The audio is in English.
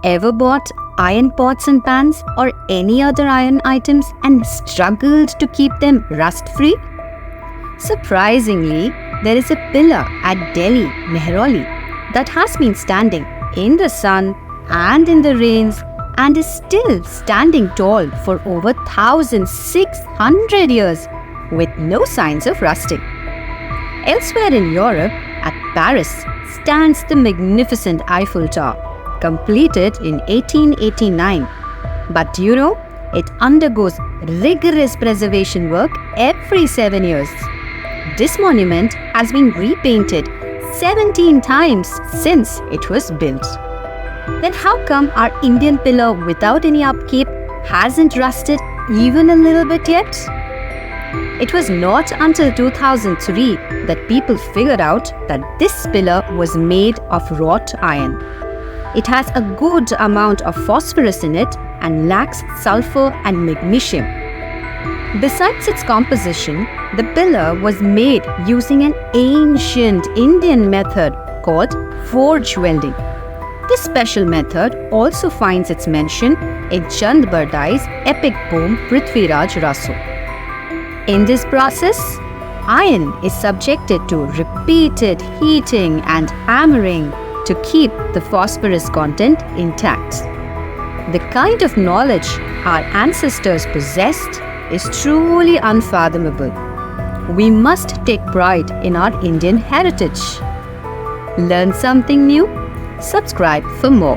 Ever bought iron pots and pans or any other iron items and struggled to keep them rust-free? Surprisingly, there is a pillar at Delhi, Mehrauli, that has been standing in the sun and in the rains and is still standing tall for over 1,600 years with no signs of rusting. Elsewhere in Europe, at Paris, stands the magnificent Eiffel Tower, completed in 1889. But you know, it undergoes rigorous preservation work every 7 years. This monument has been repainted 17 times since it was built. Then how come our Indian pillar without any upkeep hasn't rusted even a little bit yet? It was not until 2003 that people figured out that this pillar was made of wrought iron. It has a good amount of phosphorus in it and lacks sulfur and magnesium. Besides its composition, the pillar was made using an ancient Indian method called forge welding. This special method also finds its mention in Chand Bardai's epic poem Prithviraj Raso. In this process, iron is subjected to repeated heating and hammering to keep the phosphorus content intact. The kind of knowledge our ancestors possessed is truly unfathomable. We must take pride in our Indian heritage. Learn something new? Subscribe for more.